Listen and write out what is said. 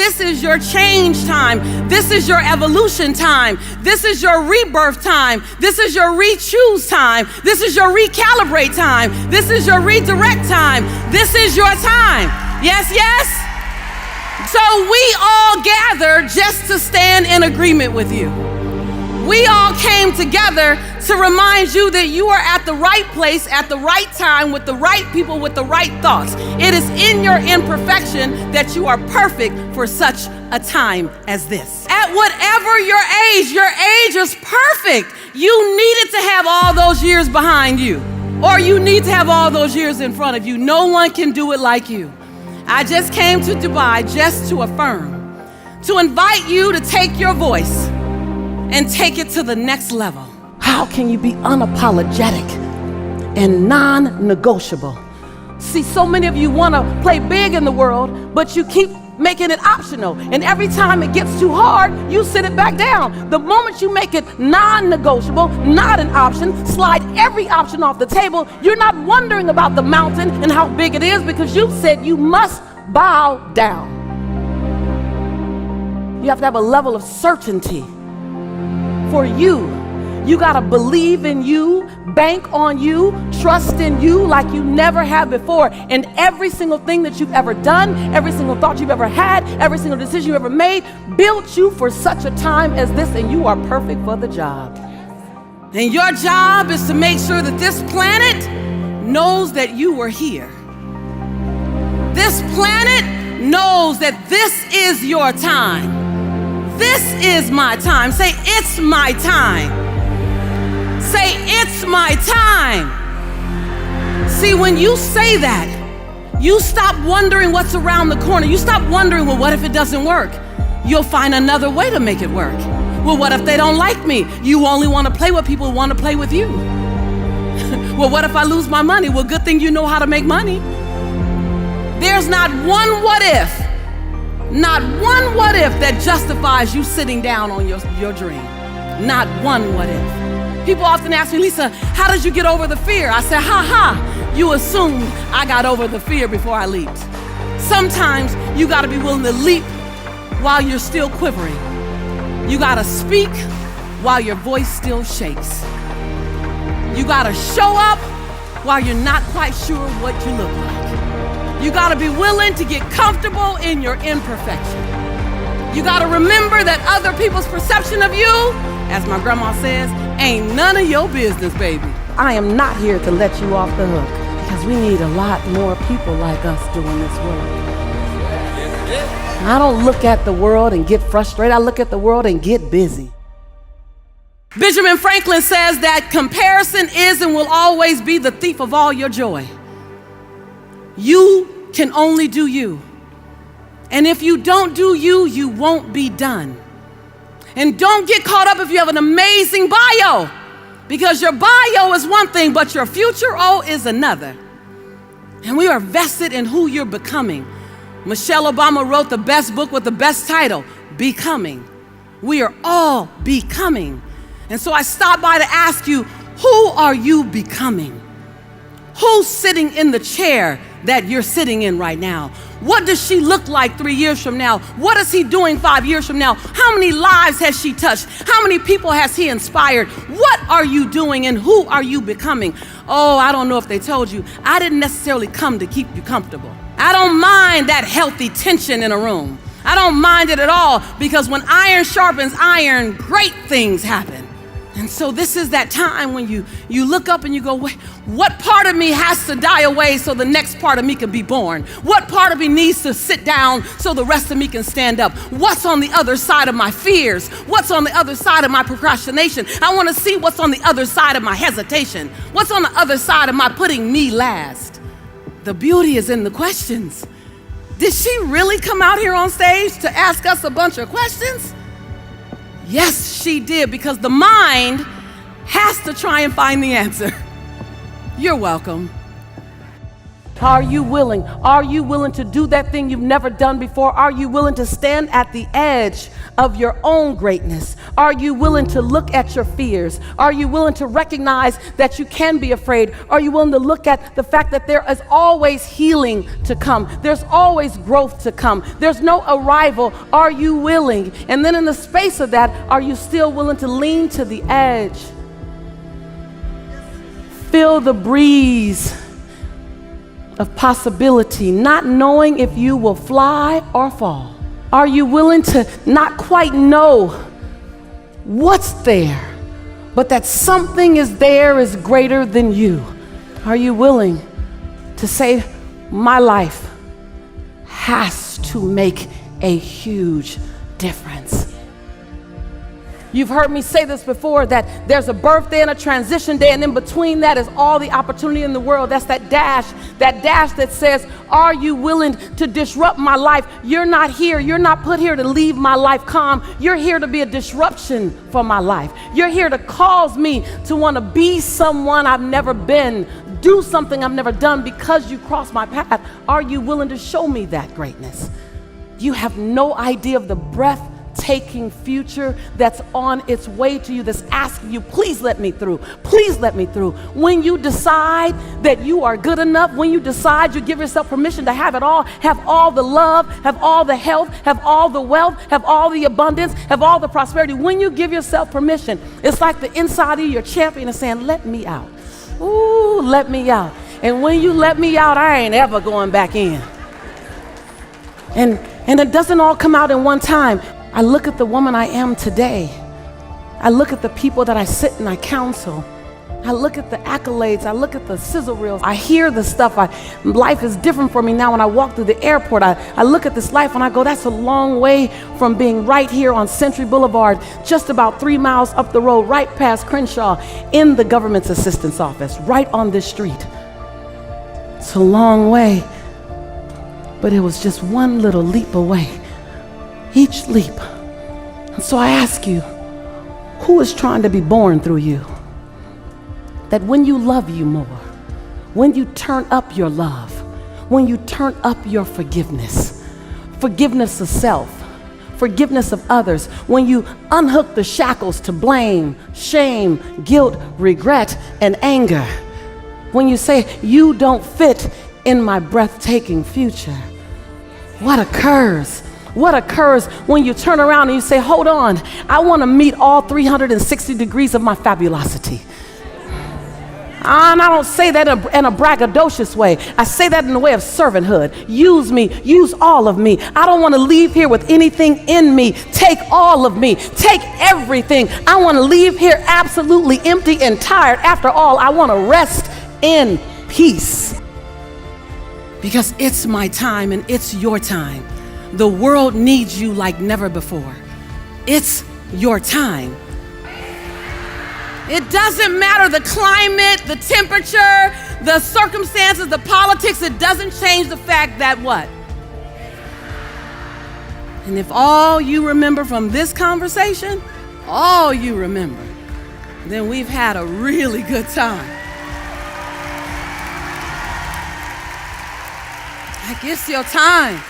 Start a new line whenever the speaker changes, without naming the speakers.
this is your change time. This is your evolution time. This is your rebirth time. This is your re-choose time. This is your recalibrate time. This is your redirect time. This is your time. Yes, yes? So we all gathered just to stand in agreement with you. We all came together to remind you that you are at the right place at the right time with the right people with the right thoughts. It is in your imperfection that you are perfect for such a time as this. At whatever your age is perfect. You needed to have all those years behind you, or you need to have all those years in front of you. No one can do it like you. I just came to Dubai just to affirm, to invite you to take your voice and take it to the next level. How can you be unapologetic and non-negotiable? See, so many of you want to play big in the world, but you keep making it optional. And every time it gets too hard, you sit it back down. The moment you make it non-negotiable, not an option, slide every option off the table, you're not wondering about the mountain and how big it is because you said you must bow down. You have to have a level of certainty for you. You gotta believe in you, bank on you, trust in you like you never have before. And every single thing that you've ever done, every single thought you've ever had, every single decision you've ever made, built you for such a time as this, and you are perfect for the job. And your job is to make sure that this planet knows that you were here. This planet knows that this is your time. This is my time. Say, it's my time. Say, it's my time. See, when you say that, you stop wondering what's around the corner. You stop wondering, well, what if it doesn't work? You'll find another way to make it work. Well, what if they don't like me? You only want to play with people who want to play with you. Well, what if I lose my money? Well, good thing you know how to make money. There's not one what if. Not one what if that justifies you sitting down on your dream. Not one what if. People often ask me, Lisa, how did you get over the fear? I said, you assumed I got over the fear before I leaped. Sometimes you gotta be willing to leap while you're still quivering. You gotta speak while your voice still shakes. You gotta show up while you're not quite sure what you look like. You gotta be willing to get comfortable in your imperfection. You gotta remember that other people's perception of you, as my grandma says, ain't none of your business, baby. I am not here to let you off the hook because we need a lot more people like us doing this work. I don't look at the world and get frustrated. I look at the world and get busy. Benjamin Franklin says that comparison is and will always be the thief of all your joy. You can only do you. And if you don't do you, you won't be done. And don't get caught up if you have an amazing bio, because your bio is one thing, but your future, is another. And we are vested in who you're becoming. Michelle Obama wrote the best book with the best title, Becoming. We are all becoming. And so I stopped by to ask you, who are you becoming? Who's sitting in the chair that you're sitting in right now? What does she look like 3 years from now? What is he doing 5 years from now? How many lives has she touched? How many people has he inspired? What are you doing and who are you becoming? Oh, I don't know if they told you, I didn't necessarily come to keep you comfortable. I don't mind that healthy tension in a room. I don't mind it at all, because when iron sharpens iron, great things happen. And so this is that time when you look up and you go, wait, what part of me has to die away so the next part of me can be born? What part of me needs to sit down so the rest of me can stand up? What's on the other side of my fears? What's on the other side of my procrastination? I want to see what's on the other side of my hesitation. What's on the other side of my putting me last? The beauty is in the questions. Did she really come out here on stage to ask us a bunch of questions? Yes, she did, because the mind has to try and find the answer. You're welcome. Are you willing? Are you willing to do that thing you've never done before? Are you willing to stand at the edge of your own greatness? Are you willing to look at your fears? Are you willing to recognize that you can be afraid? Are you willing to look at the fact that there is always healing to come? There's always growth to come. There's no arrival. Are you willing? And then in the space of that, are you still willing to lean to the edge? Feel the breeze of possibility, not knowing if you will fly or fall. Are you willing to not quite know what's there, but that something is there is greater than you? Are you willing to say, my life has to make a huge difference? You've heard me say this before, that there's a birthday and a transition day, and in between that is all the opportunity in the world. That's that dash that says, are you willing to disrupt my life? You're not here. You're not put here to leave my life calm. You're here to be a disruption for my life. You're here to cause me to want to be someone I've never been, do something I've never done because you crossed my path. Are you willing to show me that greatness? You have no idea of the breathtaking future that's on its way to you, that's asking you, please let me through. Please let me through. When you decide that you are good enough, when you decide you give yourself permission to have it all, have all the love, have all the health, have all the wealth, have all the abundance, have all the prosperity, when you give yourself permission, it's like the inside of your champion is saying, let me out. Ooh, let me out. And when you let me out, I ain't ever going back in. And it doesn't all come out in one time. I look at the woman I am today. I look at the people that I sit and I counsel. I look at the accolades. I look at the sizzle reels. I hear the stuff. Life is different for me now when I walk through the airport. I look at this life and I go, that's a long way from being right here on Century Boulevard, just about 3 miles up the road, right past Crenshaw, in the government's assistance office, right on this street. It's a long way, but it was just one little leap away. Each leap. And so I ask you, who is trying to be born through you? That when you love you more, when you turn up your love, when you turn up your forgiveness, forgiveness of self, forgiveness of others, when you unhook the shackles to blame, shame, guilt, regret, and anger, when you say, you don't fit in my breathtaking future, what occurs? What occurs when you turn around and you say, hold on, I want to meet all 360 degrees of my fabulosity. And I don't say that in a braggadocious way. I say that in the way of servanthood. Use me, use all of me. I don't want to leave here with anything in me. Take all of me, take everything. I want to leave here absolutely empty and tired. After all, I want to rest in peace. Because it's my time and it's your time. The world needs you like never before. It's your time. It doesn't matter the climate, the temperature, the circumstances, the politics. It doesn't change the fact that what? And if all you remember from this conversation, all you remember, then we've had a really good time. Like, it's your time.